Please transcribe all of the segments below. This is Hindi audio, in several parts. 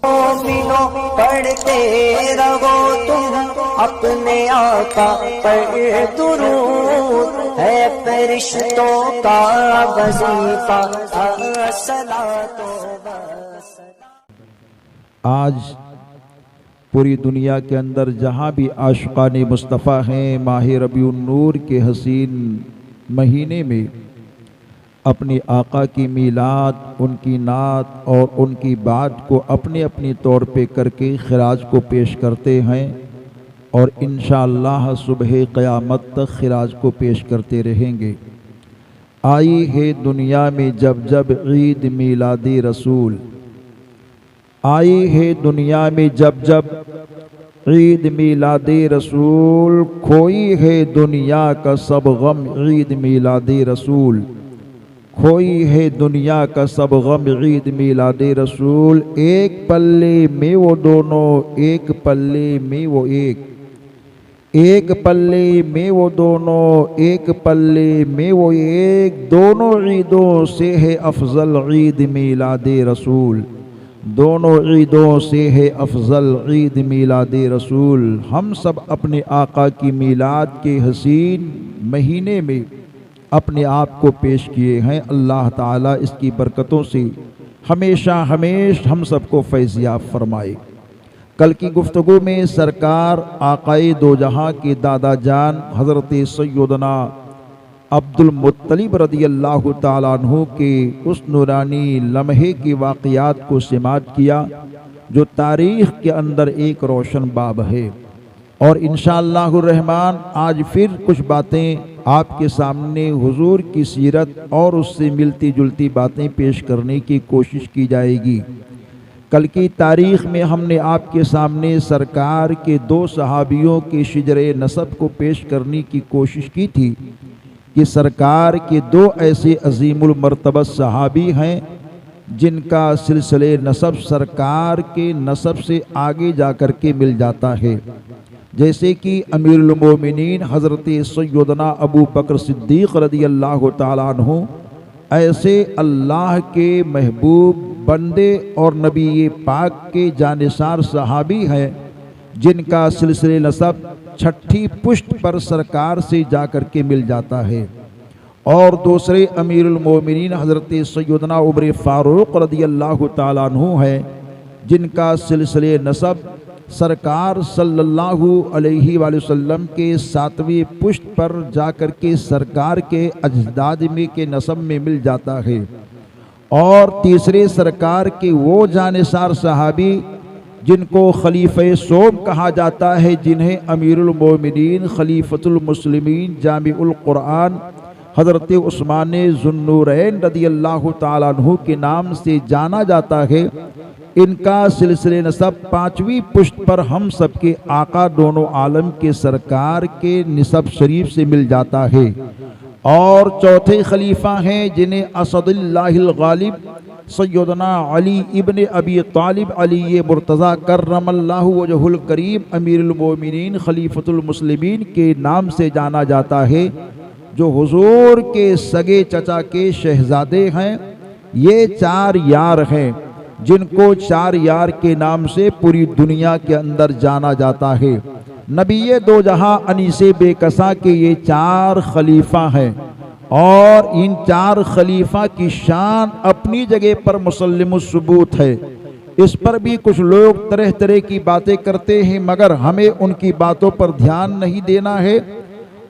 मोमिनो पढ़ते रहो तुम अपने आका पर दुरूद, है फरिश्तों का वजीफा अस्सलातो वस्सलाम। आज पूरी दुनिया के अंदर जहाँ भी आशिक़ाने मुस्तफ़ा हैं, माह रबीउन नूर के हसीन महीने में अपने आका की मीलाद, उनकी नात और उनकी बात को अपने अपने तौर पे करके खिराज को पेश करते हैं और इंशाअल्लाह सुबह क़यामत तक खिराज को पेश करते रहेंगे। आई है दुनिया में जब जब ईद मीलादी रसूल, आई है दुनिया में जब जब ईद मीलादी रसूल, खोई है दुनिया का सब गम ईद मीलादी रसूल, खोई है दुनिया का सब गम ईद मीलादी रसूल। एक पल्ले में वो दोनों, एक पल्ले में वो एक पल्ले में वो दोनों, एक पल्ले में वो एक, दोनों ईदों से है अफजल ईद मीलादी रसूल, दोनों ईदों से है अफजल ईद मीलादी रसूल। हम सब अपने आका की मीलाद के हसीन महीने में अपने आप को पेश किए हैं। अल्लाह ताला इसकी बरकतों से हमेशा हम सबको फैज़याब फरमाए। कल की गुफ्तगू में सरकार आकाए दो जहां के दादा जान हज़रत सैयदना अब्दुल मुत्तलिब रदियल्लाहु ताला अन्हु के उस नूरानी लम्हे की वाक़यात को समाअत किया जो तारीख़ के अंदर एक रोशन बाब है। और इंशाअल्लाहुर रहमान आज फिर कुछ बातें आपके सामने हुजूर की सीरत और उससे मिलती जुलती बातें पेश करने की कोशिश की जाएगी। कल की तारीख़ में हमने आपके सामने सरकार के दो सहाबियों के शिजरे नसब को पेश करने की कोशिश की थी कि सरकार के दो ऐसे अजीमुल मर्तबा सहाबी हैं जिनका सिलसिले नसब सरकार के नसब से आगे जा कर के मिल जाता है, जैसे कि अमीरुल मोमिनीन हज़रत सैयदना अबू बकर सिद्दीक़ रदियल्लाहु ताला अन्हु ऐसे अल्लाह के महबूब बंदे और नबी पाक के जानिसार सहाबी हैं जिनका सिलसिले नसब छठी पुष्ट पर सरकार से जाकर के मिल जाता है। और दूसरे अमीरुल मोमिनीन हज़रत सैयदना उमर फ़ारूक़ रदियल्लाहु ताला अन्हु है जिनका सिलसिले नसब सरकार सल्लल्लाहु अलैहि वसल्लम के 7वीं पुष्ट पर जाकर के सरकार के अजदाद में के नसब में मिल जाता है। और तीसरे सरकार के वो जानिसार सहाबी जिनको खलीफ़े सोम कहा जाता है, जिन्हें अमीरुल मोमिनीन खलीफतुल मुस्लिमीन जामिउल कुरान हज़रत उस्मान ज़ुन्नूरैन रदियल्लाहु ताला अन्हु के नाम से जाना जाता है, इनका सिलसिले नसब 5वीं पुष्ट पर हम सबके आका दोनों आलम के सरकार के निसब शरीफ से मिल जाता है। और चौथे खलीफा हैं जिन्हें असदुल्लाहिल गालिब सैयदना अली इब्न अबी तालिब अली मुर्तज़ा कर्रमल्लाहु वजहुल करीम अमीरुल मोमिनीन खलीफतुल मुस्लिमीन के नाम से जाना जाता है, जो हुजूर के सगे चचा के शहजादे हैं। ये 4 यार हैं जिनको 4 यार के नाम से पूरी दुनिया के अंदर जाना जाता है। नबी दो जहां अनीसे बेकसा के ये 4 खलीफा हैं और इन 4 खलीफा की शान अपनी जगह पर मुसल्लिमुस सुबूत है। इस पर भी कुछ लोग तरह तरह की बातें करते हैं, मगर हमें उनकी बातों पर ध्यान नहीं देना है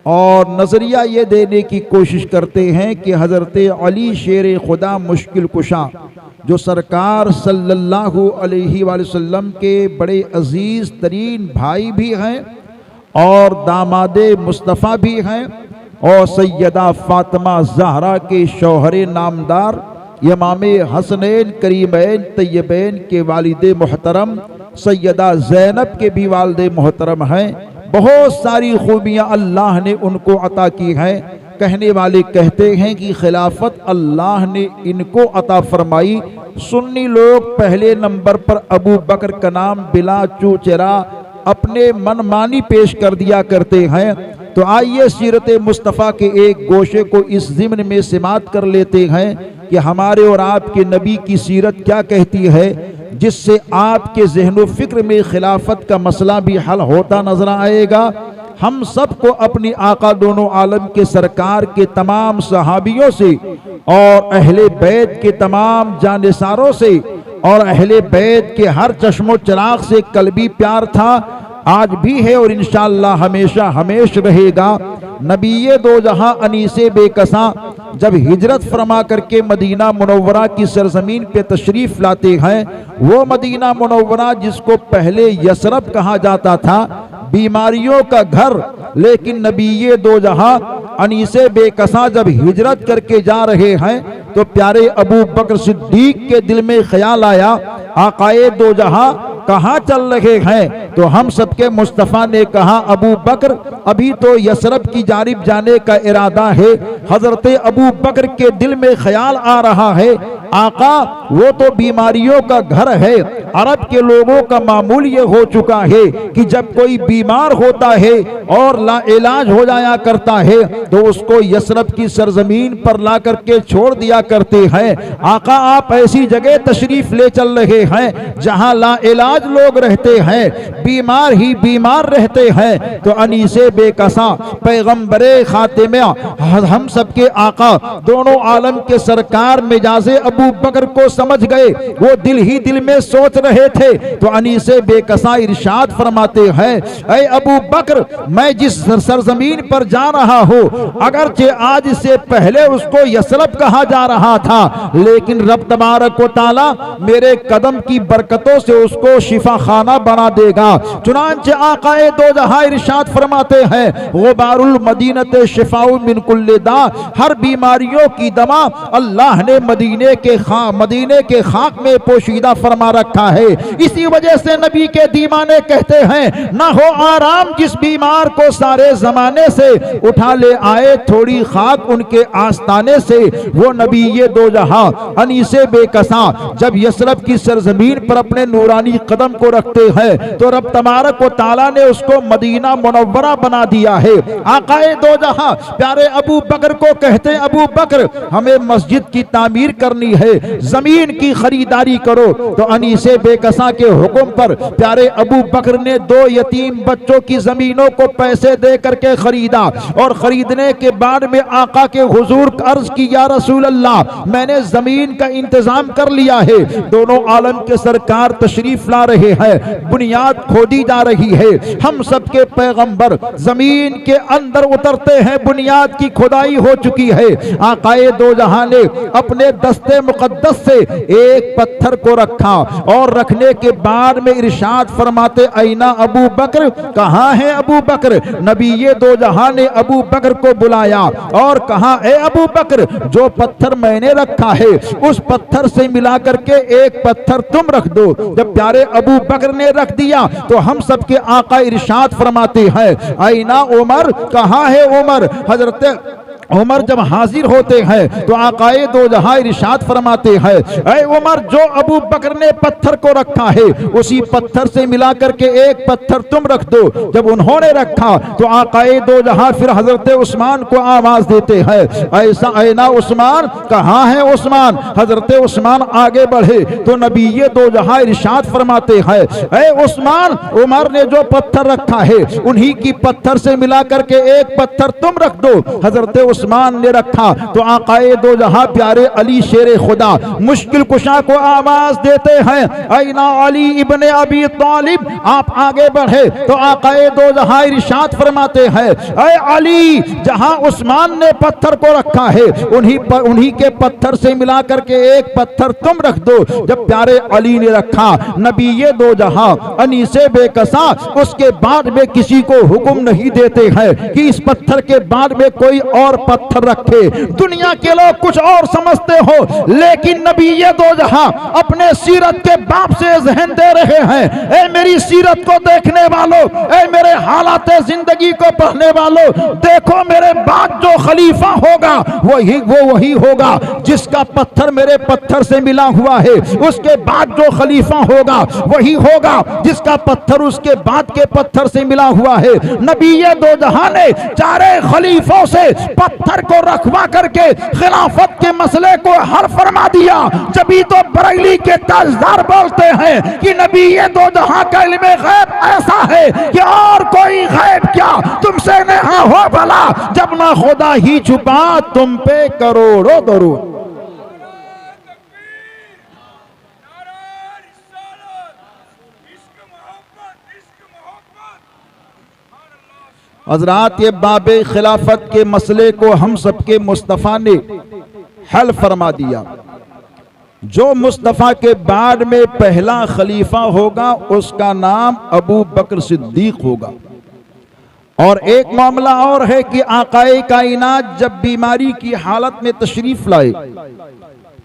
और नज़रिया ये देने की कोशिश करते हैं कि हज़रत अली शेर खुदा मुश्किल कुशा जो सरकार सल्लल्लाहु अलैहि वसल्लम के बड़े अजीज़ तरीन भाई भी हैं और दामादे मुस्तफ़ा भी हैं और सैयदा फ़ातिमा ज़हरा के शौहरे नामदार इमाम हसनैन करीमैन तैयबैन के वालिदे मोहतरम सैयदा ज़ैनब के भी वालिदे मोहतरम हैं। बहुत सारी खूबियाँ अल्लाह ने उनको अता की हैं। कहने वाले कहते हैं कि खिलाफत अल्लाह ने इनको अता फरमाई। सुन्नी लोग पहले नंबर पर अबू बकर का नाम बिला चूचरा अपने मनमानी पेश कर दिया करते हैं। तो आइए सीरत मुस्तफ़ा के एक गोशे को इस ज़िम्न में समात कर लेते हैं कि हमारे और आपके नबी की सीरत क्या कहती है, जिससे आपके ज़हन व फिक्र में खिलाफत का मसला भी हल होता नजर आएगा। हम सबको अपनी आका दोनों आलम के सरकार के तमाम सहाबियों से और अहले बैत के तमाम जानिसारों से और अहले बैत के हर चश्मो चिराग से कल्बी प्यार था, आज भी है और इंशाअल्लाह हमेशा हमेश रहेगा। नबी दो जहां अनीसे बेकसा जब हिजरत फरमा करके मदीना मुनव्वरा की सरजमीन पे तशरीफ लाते हैं, वो मदीना मुनव्वरा जिसको पहले यसरब कहा जाता था, बीमारियों का घर, लेकिन नबी दो जहां अनीसे बेकसा जब हिजरत करके जा रहे हैं तो प्यारे अबू बकर सिद्दीक के दिल में ख्याल आया, आकाए दो जहां कहाँ चल रहे हैं? तो हम सबके मुस्तफ़ा ने कहा, अबू बकर अभी तो यसरब की जानिब जाने का इरादा है। हजरत अबू बकर के दिल में ख्याल आ रहा है, आका वो तो बीमारियों का घर है। अरब के लोगों का मामूल ये हो चुका है कि जब कोई बीमार होता है और ला इलाज हो जाया करता है तो उसको यसरब की सरजमीन पर ला करके छोड़ दिया करते हैं। आका आप ऐसी जगह तशरीफ ले चल रहे हैं जहां ला इलाज लोग रहते हैं, बीमार ही बीमार रहते हैं। तो अनीसे बेकसा पैगंबरे खातिमे हम सबके आका दोनों आलम के सरकार मिजाजे अबू बकर को समझ गए, वो दिल ही दिल में सोच रहे थे। तो अनीसे बेकसा इरशाद फरमाते हैं, ऐ अबू बकर मैं जिस सरजमीन पर जा रहा हूँ, अगरचे आज से पहले उसको यसरब कहा जा रहा था, लेकिन रब तबारक व तआला मेरे कदम की बरकतों से उसको शिफा खाना बना देगा। चुनांचे आकाए दो जहां इरशाद फरमाते हैं, गुबारुल मदीनत शिफाउ मिन कुल्ली दा, हर बीमारियों की दवा अल्लाह ने मदीने के खाक में पोशीदा फरमा रखा है। इसी वजह से नबी के दीवाने कहते हैं, ना हो आराम जिस बीमार को सारे जमाने से उठा ले आए थोड़ी खाक उनके आस्ताने से। वो नबी ये दो जहां अनीसे बेकसा जब यसरब की सरजमीन पर अपने नूरानी कदम को रखते हैं तो रब तबारक व तआला ने उसको मदीना मुनव्वरा बना दिया है। आकाए दो जहां प्यारे अबू बकर को कहते हैं, अबू बकर हमें मस्जिद की तामीर करनी है, जमीन की खरीदारी करो। तो अनीसे बेकसा के हुक्म पर प्यारे अबू बकर ने 2 यतीम बच्चों की जमीनों को पैसे दे करके खरीदा और खरीदने के बाद में आका के हुजूर अर्ज की, या रसूल अल्लाह मैंने जमीन का इंतजाम कर लिया है। दोनों आलम के सरकार तशरीफ ला रहे हैं, बुनियाद खोदी जा रही है, हम सबके पैगंबर जमीन के अंदर उतरते हैं, बुनियाद की खुदाई हो चुकी है। आकाए दो जहां ने अपने दस्ते मुकद्दस से एक पत्थर को रखा और रखने के बाद में इरशाद फरमाते, ऐना अबू बकर, कहाँ है अबू बकर? नबी ये दो जहां ने अबू बकर को बुलाया और कहा, ए अबू बकर जो पत्थर मैंने रखा है उस पत्थर से मिला करके एक पत्थर तुम रख दो। जब प्यारे अबू बकर ने रख दिया तो हम सबके आका इरशाद फरमाते हैं, ऐना उमर, कहाँ है उमर? हजरत उमर जब हाजिर होते हैं तो आकाए दो जहां इरशाद फरमाते हैं, ऐ उमर जो अबू बकर ने पत्थर को रखा है उसी पत्थर से मिला करके एक पत्थर तुम रख दो। जब उन्होंने रखा तो आकाए दो जहां फिर हजरत उस्मान को आवाज देते हैं, ऐसा ऐना उस्मान, कहाँ है उस्मान? हजरत उस्मान आगे बढ़े तो नबी ये दो जहां इरशाद फरमाते हैं, ऐ उस्मान उमर ने जो पत्थर रखा है उन्हीं की पत्थर से मिला करके एक पत्थर तुम रख दो। हजरत उस्मान ने रखा तो आकाए दो जहां प्यारे अली शेरे खुदा मुश्किल कुशा को आवाज देते हैं, ऐना अली इब्ने अबी तालिब। आप आगे बढ़े तो आकाए दो जहां इरशाद फरमाते हैं, ऐ अली जहां उस्मान ने पत्थर को रखा है उन्हीं के पत्थर से मिला करके एक पत्थर तुम रख दो। जब प्यारे अली ने रखा, नबी ये दो जहां अनीसे बेकसा उसके बाद में किसी को हुक्म नहीं देते हैं कि इस पत्थर के बाद में कोई और पत्थर रखे। दुनिया के लोग कुछ और समझते हो, लेकिन नबी ये दो जहां अपने सीरत के बाप से जहन दे रहे हैं, ए मेरी सीरत को देखने वालों, ए मेरे हालात जिंदगी को पढ़ने वालों, देखो मेरे बाद जो खलीफा होगा वही होगा जिसका पत्थर मेरे पत्थर से मिला हुआ है। उसके बाद जो खलीफा होगा वही होगा जिसका पत्थर उसके बाद के पत्थर से मिला हुआ है। नबी ये दो जहां ने चारे खलीफों से पत्थर को रखवा करके खिलाफत के मसले को हल फरमा दिया। जभी तो बरेली के ताजदार बोलते हैं कि नबी ये दो जहां का इल्म गैब ऐसा है कि और कोई गैब क्या तुमसे नेहा हो भला, जब ना खुदा ही छुपा तुम पे करोड़ों दरूद। हजरात, ये बाबे खिलाफत के मसले को हम सबके मुस्तफ़ा ने हल फरमा दिया। जो मुस्तफ़ा के बाद में पहला खलीफा होगा उसका नाम अबू बकर सिद्दीक होगा। और एक मामला और है कि आकाए कायनात जब बीमारी की हालत में तशरीफ लाए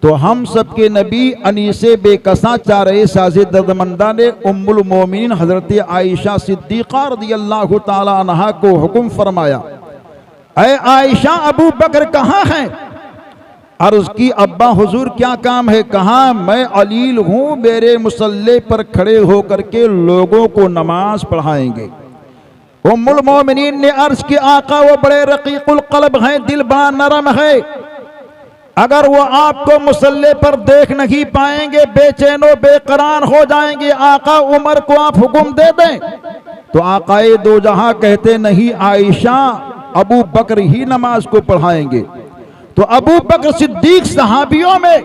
तो हम सबके नबी अनीसे बेकसा चारे साजे दर्दमंदा ने उम्मुल मोमिनीन हजरत आयशा सिद्दीक़ा रज़ियल्लाहु ताला अन्हा को हुक्म फरमाया, ऐ आयशा अबू बकर कहाँ हैं? अर्ज की, अब्बा हुजूर क्या काम है? कहा, मैं अलील हूँ, मेरे मुसल्ले पर खड़े होकर के लोगों को नमाज पढ़ाएंगे। उम्मुल मोमिनीन ने अर्ज की, आका वो बड़े रकीकुल कल्ब हैं, दिल बड़ा नरम है, अगर वो आपको मुसल्ले पर देख नहीं पाएंगे बेचैनो बेकरार हो जाएंगे, आका उमर को आप हुक्म दे दें। तो आकाए दो जहां कहते, नहीं आयशा अबू बकर ही नमाज को पढ़ाएंगे। तो अबू बकर सिद्दीक सहाबियों में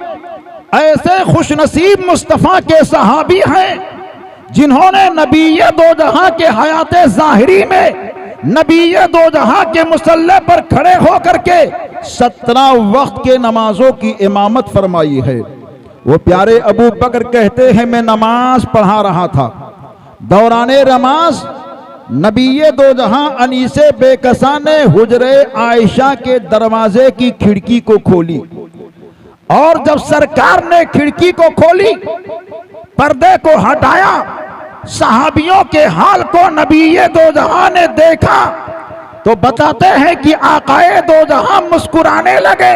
ऐसे खुशनसीब मुस्तफ़ा के सहाबी हैं जिन्होंने नबी दो जहां के हयाते ज़ाहिरी में नबी दो जहां के मुसल्ले पर खड़े होकर के 17 वक्त के नमाजों की इमामत फरमाई है। वो प्यारे अबू बकर कहते हैं, मैं नमाज पढ़ा रहा था, दौराने नमाज नबी दो जहां अनीसे बेकसा ने हुजरे आयशा के दरवाजे की खिड़की को खोली, और जब सरकार ने खिड़की को खोली, पर्दे को हटाया, सहाबियों के हाल को नबी दो जहां ने देखा तो बताते हैं कि आकाए दो जहां मुस्कुराने लगे।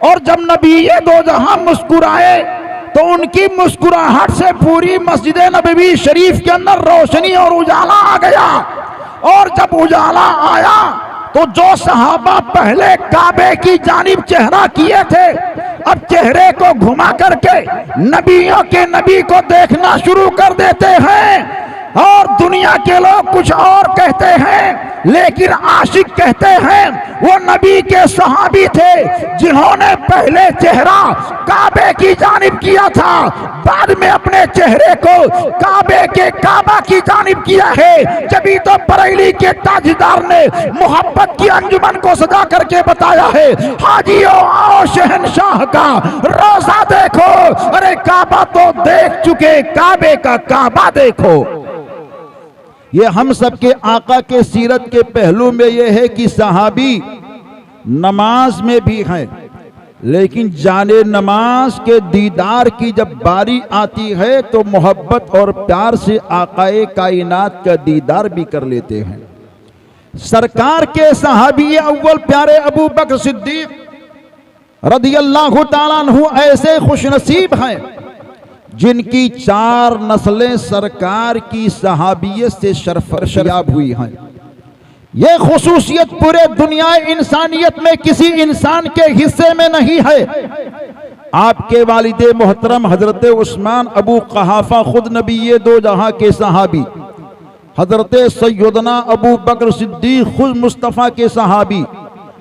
और जब नबी दो जहां मुस्कुराए तो उनकी मुस्कुराहट से पूरी मस्जिद नबवी शरीफ के अंदर रोशनी और उजाला आ गया। और जब उजाला आया तो जो सहाबा पहले काबे की जानिब चेहरा किए थे, अब चेहरे को घुमा करके नबियों के नबी को देखना शुरू कर देते हैं। और दुनिया के लोग कुछ और कहते हैं, लेकिन आशिक कहते हैं वो नबी के सहाबी थे जिन्होंने पहले चेहरा काबे की जानिब किया था, बाद में अपने चेहरे को काबे के काबा की जानिब किया है। जभी तो बरेली के ताजदार ने मोहब्बत की अंजुमन को सजा करके बताया है, हाजियों आओ शहनशाह का रोजा देखो, अरे काबा तो देख चुके, काबे का काबा देखो। ये हम सबके आका के सीरत के पहलू में ये है कि सहाबी नमाज में भी हैं, लेकिन जाने नमाज के दीदार की जब बारी आती है तो मोहब्बत और प्यार से आकाए कायनात का दीदार भी कर लेते हैं। सरकार के सहाबी अव्वल प्यारे अबू बकर सिद्दीक रज़ियल्लाहु ताला अन्हु ऐसे खुशनसीब हैं जिनकी 4 नस्लें सरकार की सहाबियत से शर्फयाब हुई हैं। यह खुसूसियत पूरे दुनिया इंसानियत में किसी इंसान के हिस्से में नहीं है। आपके वालिदे मोहतरम हजरत उस्मान अबू क़हाफ़ा खुद नबी दो जहां के सहाबी, हजरत सैयदना अबू बकर सिद्दीक खुद मुस्तफ़ा के सहाबी,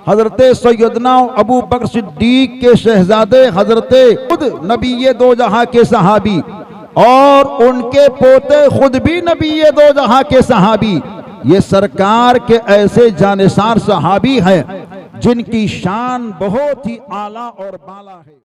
हजरत सैयदना अबू बकर सिद्दीक के शहजादे हजरत खुद नबी दो जहां के सहाबी, और उनके पोते खुद भी नबी दो जहां के सहाबी, ये सरकार के ऐसे जानिसार सहाबी हैं जिनकी शान बहुत ही आला और बाला है।